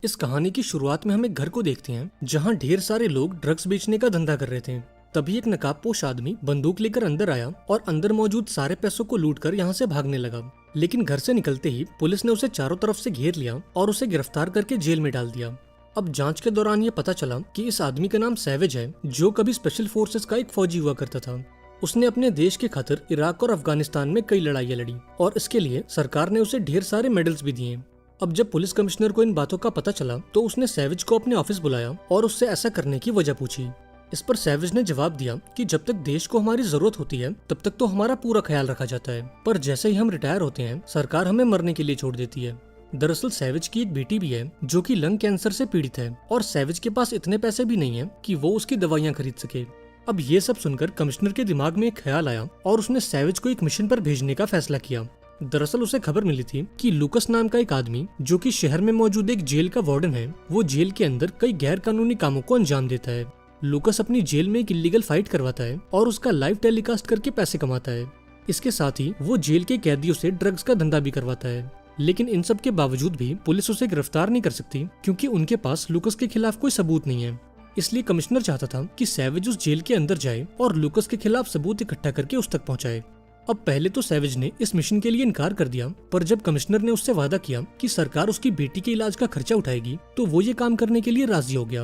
इस कहानी की शुरुआत में हम एक घर को देखते हैं जहां ढेर सारे लोग ड्रग्स बेचने का धंधा कर रहे थे। तभी एक नकाबपोश आदमी बंदूक लेकर अंदर आया और अंदर मौजूद सारे पैसों को लूटकर यहां से भागने लगा। लेकिन घर से निकलते ही पुलिस ने उसे चारों तरफ से घेर लिया और उसे गिरफ्तार करके जेल में डाल दिया। अब जांच के दौरान ये पता चला कि इस आदमी का नाम सैवेज है, जो कभी स्पेशल फोर्सेस का एक फौजी हुआ करता था। उसने अपने देश के खातिर इराक और अफगानिस्तान में कई लड़ाइयाँ लड़ी और इसके लिए सरकार ने उसे ढेर सारे मेडल्स भी दिए। अब जब पुलिस कमिश्नर को इन बातों का पता चला तो उसने सैवेज को अपने ऑफिस बुलाया और उससे ऐसा करने की वजह पूछी। इस पर सैवेज ने जवाब दिया कि जब तक देश को हमारी जरूरत होती है तब तक तो हमारा पूरा ख्याल रखा जाता है, पर जैसे ही हम रिटायर होते हैं सरकार हमें मरने के लिए छोड़ देती है। दरअसल सैवेज की एक बेटी भी है जो कि लंग कैंसर से पीड़ित है और सैवेज के पास इतने पैसे भी नहीं है कि वो उसकी दवाइयाँ खरीद सके। अब ये सब सुनकर कमिश्नर के दिमाग में एक ख्याल आया और उसने सैवेज को एक मिशन पर भेजने का फैसला किया। दरअसल उसे खबर मिली थी कि लूकस नाम का एक आदमी जो कि शहर में मौजूद एक जेल का वार्डन है, वो जेल के अंदर कई गैर कानूनी कामों को अंजाम देता है। लूकस अपनी जेल में एक इलीगल फाइट करवाता है और उसका लाइव टेलीकास्ट करके पैसे कमाता है। इसके साथ ही वो जेल के कैदियों से ड्रग्स का धंधा भी करवाता है। लेकिन इन सब के बावजूद भी पुलिस उसे गिरफ्तार नहीं कर सकती क्योंकि उनके पास लूकस के खिलाफ कोई सबूत नहीं है। इसलिए कमिश्नर चाहता था कि सैवेज उस जेल के अंदर जाए और लूकस के खिलाफ सबूत इकट्ठा करके उस तक पहुंचाए। अब पहले तो सैवेज ने इस मिशन के लिए इनकार कर दिया, पर जब कमिश्नर ने उससे वादा किया कि सरकार उसकी बेटी के इलाज का खर्चा उठाएगी तो वो ये काम करने के लिए राजी हो गया।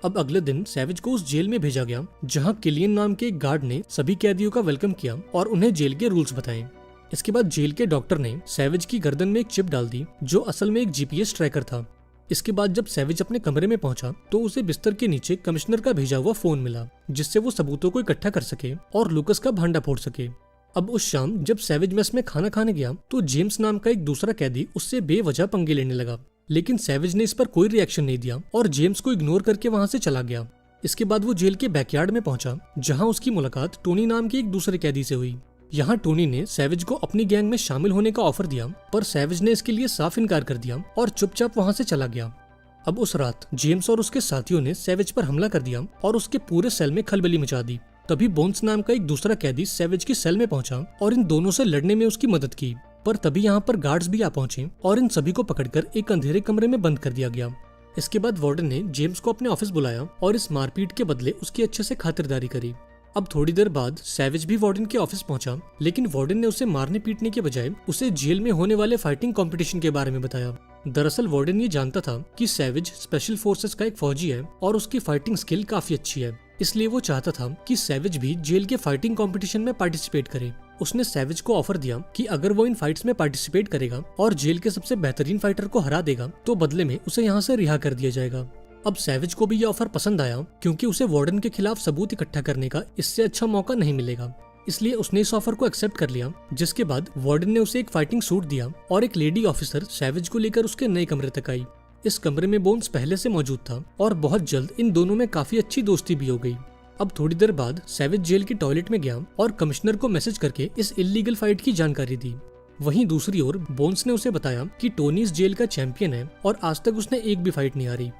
अब अगले दिन सैवेज को उस जेल में भेजा गया जहां किलियन नाम के एक गार्ड ने सभी कैदियों का वेलकम किया और उन्हें जेल के रूल्स बताए। इसके बाद जेल के डॉक्टर ने सैवेज की गर्दन में एक चिप डाल दी जो असल में एक जीपीएस ट्रैकर था। इसके बाद जब सैवेज अपने कमरे में पहुंचा तो उसे बिस्तर के नीचे कमिश्नर का भेजा हुआ फोन मिला जिससे वो सबूतों को इकट्ठा कर सके और लूकस का भांडा फोड़ सके। अब उस शाम जब सैवेज मेस में खाना खाने गया तो जेम्स नाम का एक दूसरा कैदी उससे बेवजह पंगे लेने लगा, लेकिन सैवेज ने इस पर कोई रिएक्शन नहीं दिया और जेम्स को इग्नोर करके वहां से चला गया। इसके बाद वो जेल के बैकयार्ड में पहुंचा जहां उसकी मुलाकात टोनी नाम के एक दूसरे कैदी से हुई। यहाँ टोनी ने सैवेज को अपनी गैंग में शामिल होने का ऑफर दिया, पर सैवेज ने इसके लिए साफ इनकार कर दिया और चुपचाप वहां से चला गया। अब उस रात जेम्स और उसके साथियों ने सैवेज पर हमला कर दिया और उसके पूरे सेल में खलबली मचा दी। तभी बोन्स नाम का एक दूसरा कैदी सैवेज की सेल में पहुंचा और इन दोनों से लड़ने में उसकी मदद की, पर तभी यहाँ पर गार्ड्स भी आ पहुंचे और इन सभी को पकड़कर एक अंधेरे कमरे में बंद कर दिया गया। इसके बाद वार्डन ने जेम्स को अपने ऑफिस बुलाया और इस मारपीट के बदले उसकी अच्छे से खातिरदारी करी। अब थोड़ी देर बाद सैवेज भी वार्डन के ऑफिस पहुंचा, लेकिन वार्डन ने उसे मारने पीटने के बजाय उसे जेल में होने वाले फाइटिंग कंपटीशन के बारे में बताया। दरअसल वार्डन ये जानता था कि सैवेज स्पेशल फोर्सेस का एक फौजी है और उसकी फाइटिंग स्किल काफी अच्छी है, इसलिए वो चाहता था कि सैवेज भी जेल के फाइटिंग कंपटीशन में पार्टिसिपेट करे। उसने सैवेज को ऑफर दिया कि अगर वो इन फाइट्स में पार्टिसिपेट करेगा और जेल के सबसे बेहतरीन फाइटर को हरा देगा तो बदले में उसे यहाँ से रिहा कर दिया जाएगा। अब सैवेज को भी ये ऑफर पसंद आया क्योंकि उसे वार्डन के खिलाफ सबूत इकट्ठा करने का इससे अच्छा मौका नहीं मिलेगा, इसलिए उसने इस ऑफर को एक्सेप्ट कर लिया। जिसके बाद वार्डन ने उसे एक फाइटिंग सूट दिया और एक लेडी ऑफिसर सैवेज को लेकर उसके नए कमरे तक आई। इस कमरे में बोन्स पहले से मौजूद था और बहुत जल्द इन दोनों में काफी अच्छी दोस्ती भी हो गई। अब थोड़ी देर बाद सैवेज जेल की टॉयलेट में गया और कमिश्नर को मैसेज करके इस इल्लीगल फाइट की जानकारी दी। वहीं दूसरी ओर बोन्स ने उसे बताया कि टोनी इस जेल का चैंपियन है और आज तक उसने एक भी फाइट नहीं हारी।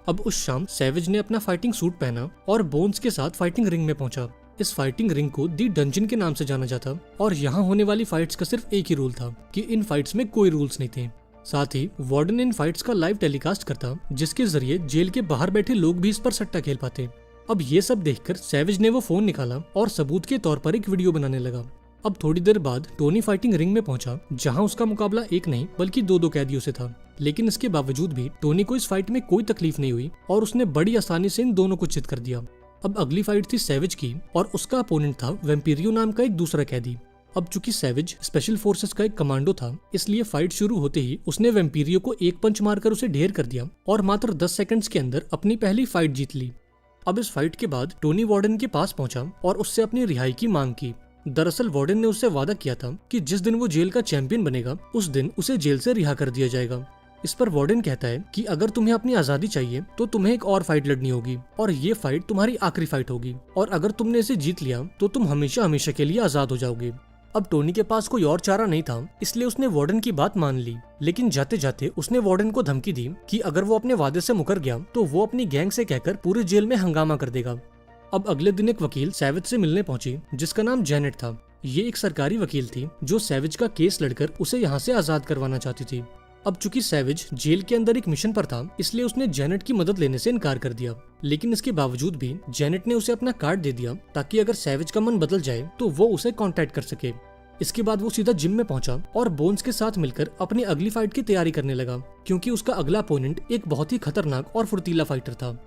अब उस शाम सैवेज ने अपना फाइटिंग सूट पहना और बोन्स के साथ फाइटिंग रिंग में पहुंचा। इस फाइटिंग रिंग को दी डंजन के नाम से जाना जाता और यहाँ होने वाली फाइट्स का सिर्फ एक ही रूल था कि इन फाइट्स में कोई रूल्स नहीं थे। साथ ही वार्डन इन फाइट्स का लाइव टेलीकास्ट करता जिसके जरिए जेल के बाहर बैठे लोग भी इस पर सट्टा खेल पाते। अब ये सब देखकर सैवेज ने वो फोन निकाला और सबूत के तौर पर एक वीडियो बनाने लगा। अब थोड़ी देर बाद टोनी फाइटिंग रिंग में पहुंचा जहां उसका मुकाबला एक नहीं बल्कि दो कैदियों से था, लेकिन इसके बावजूद भी टोनी को इस फाइट में कोई तकलीफ नहीं हुई और उसने बड़ी आसानी से इन दोनों को चित कर दिया। अब अगली फाइट थी सैवेज की और उसका अपोनेंट था वैम्पीरियो नाम का एक दूसरा कैदी। अब चूंकि सैवेज स्पेशल फोर्सेस का एक कमांडो था, इसलिए फाइट शुरू होते ही उसने वैम्पीरियो को एक पंच मारकर उसे ढेर कर दिया और मात्र 10 सेकंड्स के अंदर अपनी पहली फाइट जीत ली। अब इस फाइट के बाद टोनी वार्डन के पास पहुंचा और उससे अपनी रिहाई की मांग की। दरअसल वार्डन ने उससे वादा किया था कि जिस दिन वो जेल का चैंपियन बनेगा उस दिन उसे जेल से रिहा कर दिया जाएगा। इस पर वार्डन कहता है कि अगर तुम्हें अपनी आजादी चाहिए तो तुम्हें एक और फाइट लड़नी होगी और ये फाइट तुम्हारी आखिरी फाइट होगी और अगर तुमने इसे जीत लिया तो तुम हमेशा हमेशा के लिए आजाद हो जाओगे। अब टोनी के पास कोई और चारा नहीं था, इसलिए उसने वार्डन की बात मान ली, लेकिन जाते जाते उसने वार्डन को धमकी दी कि अगर वो अपने वादे से मुकर गया तो वो अपनी गैंग से कहकर पूरे जेल में हंगामा कर देगा। अब अगले दिन एक वकील सैवेज से मिलने पहुंची जिसका नाम जेनेट था। ये एक सरकारी वकील थी जो सैवेज का केस लड़कर उसे यहाँ से आजाद करवाना चाहती थी। अब चूंकि सैविज जेल के अंदर एक मिशन पर था, इसलिए उसने जेनेट की मदद लेने से इनकार कर दिया। लेकिन इसके बावजूद भी जेनेट ने उसे अपना कार्ड दे दिया ताकि अगर सैविज का मन बदल जाए तो वो उसे कांटेक्ट कर सके। इसके बाद वो सीधा जिम में पहुंचा और बोन्स के साथ मिलकर अपनी अगली फाइट की तैयारी करने लगा, क्योंकि उसका अगला अपोनेंट एक बहुत ही खतरनाक और फुर्तीला फाइटर था।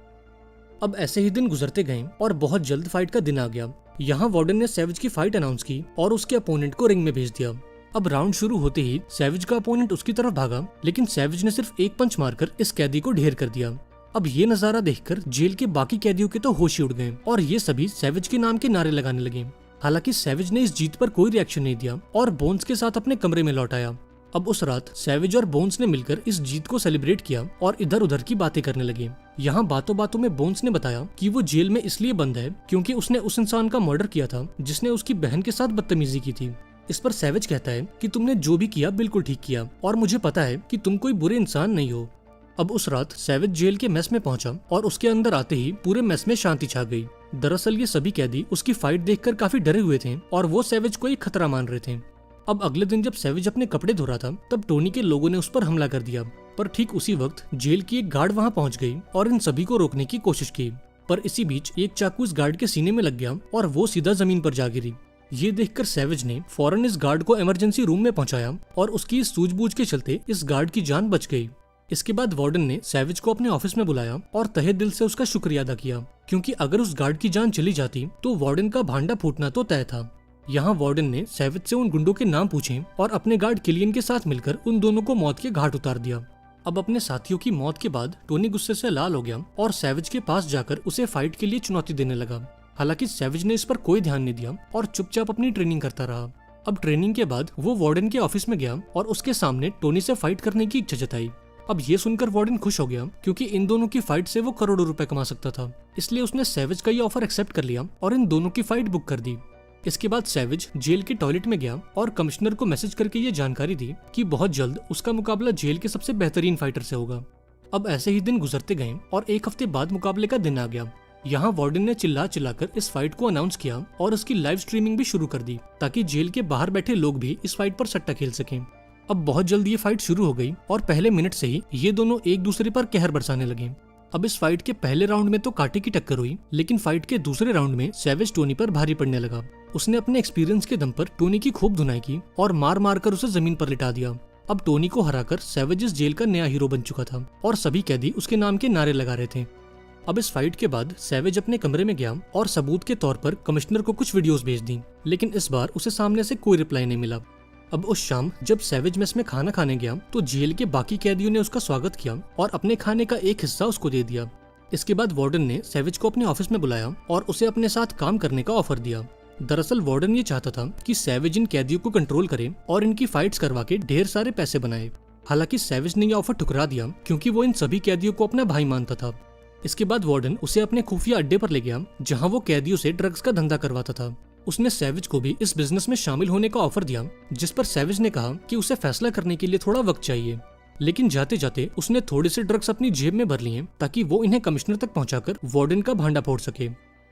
अब ऐसे ही दिन गुजरते गए और बहुत जल्द फाइट का दिन आ गया। यहाँ वार्डन ने सैविज की फाइट अनाउंस की और उसके अपोनेंट को रिंग में भेज दिया। अब राउंड शुरू होते ही सैविज का अपोनेंट उसकी तरफ भागा, लेकिन सैविज ने सिर्फ एक पंच मारकर इस कैदी को ढेर कर दिया। अब ये नजारा देखकर जेल के बाकी कैदियों के तो होश ही उड़ गए और ये सभी सैविज के नाम के नारे लगाने लगे। हालांकि सैविज ने इस जीत पर कोई रिएक्शन नहीं दिया और बोन्स के साथ अपने कमरे में लौट आया। अब उस रात सैविज और बोन्स ने मिलकर इस जीत को सेलिब्रेट किया और इधर उधर की बातें करने लगे। यहाँ बातों बातों में बोन्स ने बताया कि वो जेल में इसलिए बंद है क्योंकि उसने उस इंसान का मर्डर किया था जिसने उसकी बहन के साथ बदतमीजी की थी। इस पर सैविज कहता है कि तुमने जो भी किया बिल्कुल ठीक किया और मुझे पता है कि तुम कोई बुरे इंसान नहीं हो। अब उस रात सैविज जेल के मेस में पहुंचा और उसके अंदर आते ही पूरे मेस में शांति छा गई। दरअसल ये सभी कैदी उसकी फाइट देखकर काफी डरे हुए थे और वो सैविज को एक खतरा मान रहे थे। अब अगले दिन जब सैविज अपने कपड़े धो रहा था तब टोनी के लोगों ने उस पर हमला कर दिया, पर ठीक उसी वक्त जेल की एक गार्ड वहां पहुंच गई और इन सभी को रोकने की कोशिश की। पर इसी बीच एक चाकू इस गार्ड के सीने में लग गया और वो सीधा जमीन पर जा गिरी। ये देखकर सैविज ने फौरन इस गार्ड को इमरजेंसी रूम में पहुंचाया और उसकी इस सूझबूझ के चलते इस गार्ड की जान बच गई। इसके बाद वार्डन ने सैविज को अपने ऑफिस में बुलाया और तहे दिल से उसका शुक्रिया अदा किया, क्योंकि अगर उस गार्ड की जान चली जाती तो वार्डन का भांडा फूटना तो तय था। यहाँ वार्डन ने सैविज से उन गुंडों के नाम पूछे और अपने गार्ड किलियन के साथ मिलकर उन दोनों को मौत के घाट उतार दिया। अब अपने साथियों की मौत के बाद टोनी गुस्से से लाल हो गया और सैविज के पास जाकर उसे फाइट के लिए चुनौती देने लगा। हालांकि सैविज ने इस पर कोई ध्यान नहीं दिया और चुपचाप अपनी ट्रेनिंग करता रहा। अब ट्रेनिंग के बाद वो वार्डन के ऑफिस में गया और उसके सामने टोनी से फाइट करने की इच्छा जताई। अब ये सुनकर वार्डन खुश हो गया, क्योंकि इन दोनों की फाइट से वो करोड़ों रुपए कमा सकता था। इसलिए उसने सैविज का ये ऑफर एक्सेप्ट कर लिया और इन दोनों की फाइट बुक कर दी। इसके बाद सैविज जेल के टॉयलेट में गया और कमिश्नर को मैसेज करके ये जानकारी दी कि बहुत जल्द उसका मुकाबला जेल के सबसे बेहतरीन फाइटर से होगा। अब ऐसे ही दिन गुजरते गए और एक हफ्ते बाद मुकाबले का दिन आ गया। यहाँ वार्डन ने चिल्ला चिल्लाकर इस फाइट को अनाउंस किया और इसकी लाइव स्ट्रीमिंग भी शुरू कर दी, ताकि जेल के बाहर बैठे लोग भी इस फाइट पर सट्टा खेल सकें। अब बहुत जल्द ये फाइट शुरू हो गई और पहले मिनट से ही ये दोनों एक दूसरे पर कहर बरसाने लगे। अब इस फाइट के पहले राउंड में तो कांटे की टक्कर हुई, लेकिन फाइट के दूसरे राउंड में सैविज टोनी पर भारी पड़ने लगा। उसने अपने एक्सपीरियंस के दम पर टोनी की खूब धुनाई की और मार मार कर उसे जमीन पर लिटा दिया। अब टोनी को हराकर सैविज इस जेल का नया हीरो बन चुका था और सभी कैदी उसके नाम के नारे लगा रहे थे। अब इस फाइट के बाद सैविज अपने कमरे में गया और सबूत के तौर पर कमिश्नर को कुछ वीडियोस भेज दी, लेकिन इस बार उसे सामने से कोई रिप्लाई नहीं मिला। अब उस शाम जब सैविज मेस में खाना खाने गया तो जेल के बाकी कैदियों ने उसका स्वागत किया और अपने खाने का एक हिस्सा उसको दे दिया। इसके बाद वार्डन ने सैविज को अपने ऑफिस में बुलाया और उसे अपने साथ काम करने का ऑफर दिया। दरअसल वार्डन ये चाहता था कि सैविज इन कैदियों को कंट्रोल करे और इनकी फाइट्स करवा के ढेर सारे पैसे बनाए। हालांकि सैविज ने यह ऑफर ठुकरा दिया, क्योंकि वो इन सभी कैदियों को अपना भाई मानता था। इसके बाद वार्डन उसे अपने खुफिया अड्डे पर ले गया, जहां वो कैदियों से ड्रग्स का धंधा करवाता था। उसने सैविज को भी इस बिजनेस में शामिल होने का ऑफर दिया, जिस पर सैविज ने कहा कि उसे फैसला करने के लिए थोड़ा वक्त चाहिए। लेकिन जाते जाते उसने थोड़े से ड्रग्स अपनी जेब में भर लिए ताकि वो इन्हें कमिश्नर तक पहुंचाकर वार्डन का भांडा फोड़ सके।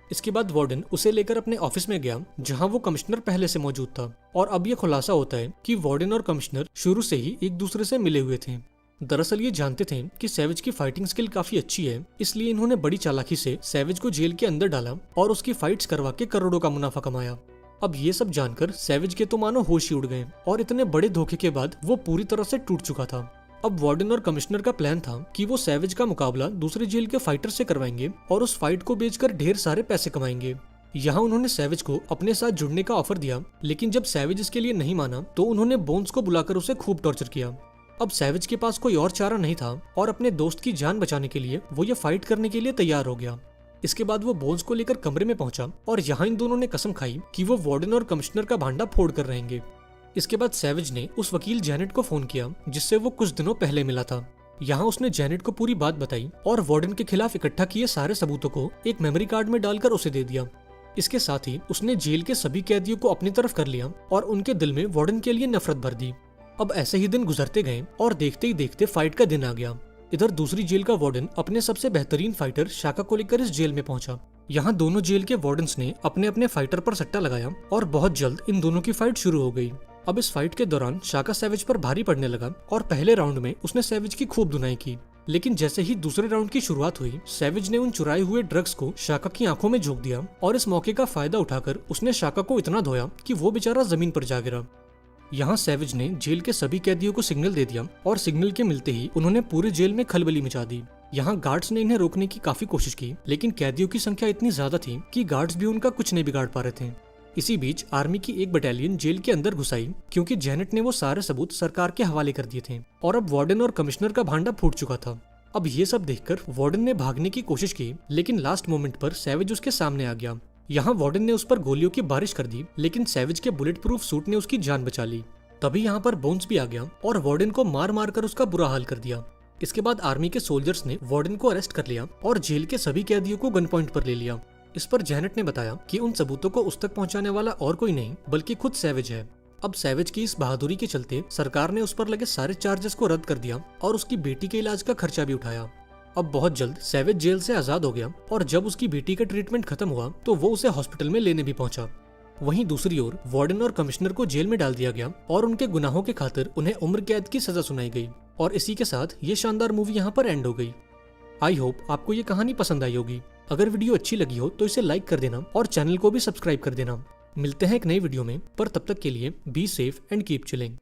इसके बाद वार्डन उसे लेकर अपने ऑफिस में गया, जहां वो कमिश्नर पहले से मौजूद था। और अब ये खुलासा होता है कि वार्डन और कमिश्नर शुरू से ही एक दूसरे से मिले हुए थे। दरअसल ये जानते थे कि सैविज की फाइटिंग स्किल काफी अच्छी है, इसलिए इन्होंने बड़ी चालाकी से सैविज को जेल के अंदर डाला और उसकी फाइट्स करवा के करोड़ों का मुनाफा कमाया। अब ये सब जानकर सैविज के तो मानो होश ही उड़ गए और इतने बड़े धोखे के बाद वो पूरी तरह से टूट चुका था। अब वार्डन और कमिश्नर का प्लान था कि वो सैविज का मुकाबला दूसरे जेल के फाइटर से करवाएंगे और उस फाइट को बेचकर ढेर सारे पैसे कमाएंगे। यहाँ उन्होंने सैविज को अपने साथ जुड़ने का ऑफर दिया, लेकिन जब सैविज इसके लिए नहीं माना तो उन्होंने बोन्स को बुलाकर उसे खूब टॉर्चर किया। अब सैविज के पास कोई और चारा नहीं था और अपने दोस्त की जान बचाने के लिए वो ये फाइट करने के लिए तैयार हो गया। इसके बाद वो बोन्स को लेकर कमरे में पहुंचा और यहाँ इन दोनों ने कसम खाई कि वो वार्डन और कमिश्नर का भांडा फोड़ कर रहेंगे। इसके बाद सैविज ने उस वकील जेनेट को फोन किया, जिससे वो कुछ दिनों पहले मिला था। यहाँ उसने जेनेट को पूरी बात बताई और वार्डन के खिलाफ इकट्ठा किए सारे सबूतों को एक मेमोरी कार्ड में डालकर उसे दे दिया। इसके साथ ही उसने जेल के सभी कैदियों को अपनी तरफ कर लिया और उनके दिल में वार्डन के लिए नफरत भर दी। अब ऐसे ही दिन गुजरते गए और देखते ही देखते फाइट का दिन आ गया। इधर दूसरी जेल का वार्डन अपने सबसे बेहतरीन फाइटर शाका को लेकर इस जेल में पहुंचा। यहाँ दोनों जेल के वार्डन्स ने अपने अपने फाइटर पर सट्टा लगाया और बहुत जल्द इन दोनों की फाइट शुरू हो गई। अब इस फाइट के दौरान शाका सैवेज पर भारी पड़ने लगा और पहले राउंड में उसने सैवेज की खूब धुनाई की। लेकिन जैसे ही दूसरे राउंड की शुरुआत हुई, सैवेज ने उन चुराए हुए ड्रग्स को शाका की आंखों में झोंक दिया और इस मौके का फायदा उठाकर उसने शाका को इतना धोया कि वो बेचारा जमीन पर जा गिरा। यहाँ सैवेज ने जेल के सभी कैदियों को सिग्नल दे दिया और सिग्नल के मिलते ही उन्होंने पूरे जेल में खलबली मचा दी। यहाँ गार्ड्स ने इन्हें रोकने की काफी कोशिश की, लेकिन कैदियों की संख्या इतनी ज्यादा थी कि गार्ड्स भी उनका कुछ नहीं बिगाड़ पा रहे थे। इसी बीच आर्मी की एक बटालियन जेल के अंदर घुस आई, क्योंकि जेनेट ने वो सारे सबूत सरकार के हवाले कर दिए थे और अब वार्डन और कमिश्नर का भांडा फूट चुका था। अब ये सब देखकर वार्डन ने भागने की कोशिश की, लेकिन लास्ट मोमेंट पर सैवेज उसके सामने आ गया। यहाँ वार्डन ने उस पर गोलियों की बारिश कर दी, लेकिन सैवेज के बुलेट प्रूफ सूट ने उसकी जान बचा ली। तभी यहाँ पर बोन्स भी आ गया और वार्डन को मार मार कर उसका बुरा हाल कर दिया। इसके बाद आर्मी के सोल्जर्स ने वार्डन को अरेस्ट कर लिया और जेल के सभी कैदियों को गन पॉइंट पर ले लिया। इस पर जेनेट ने बताया कि उन सबूतों को उस तक पहुंचाने वाला और कोई नहीं बल्कि खुद सैवेज है। अब सैवेज की इस बहादुरी के चलते सरकार ने उस पर लगे सारे चार्जेस को रद्द कर दिया और उसकी बेटी के इलाज का खर्चा भी उठाया। अब बहुत जल्द सैवेज जेल से आजाद हो गया और जब उसकी बेटी का ट्रीटमेंट खत्म हुआ तो वो उसे हॉस्पिटल में लेने भी पहुंचा। वहीं दूसरी ओर वार्डन और कमिश्नर को जेल में डाल दिया गया और उनके गुनाहों के खातिर उन्हें उम्र कैद की सजा सुनाई गई। और इसी के साथ ये शानदार मूवी यहाँ पर एंड हो गई। आई होप आपको ये कहानी पसंद आई होगी। अगर वीडियो अच्छी लगी हो तो इसे लाइक कर देना और चैनल को भी सब्सक्राइब कर देना। मिलते हैं एक नई वीडियो में, पर तब तक के लिए be safe and keep chilling.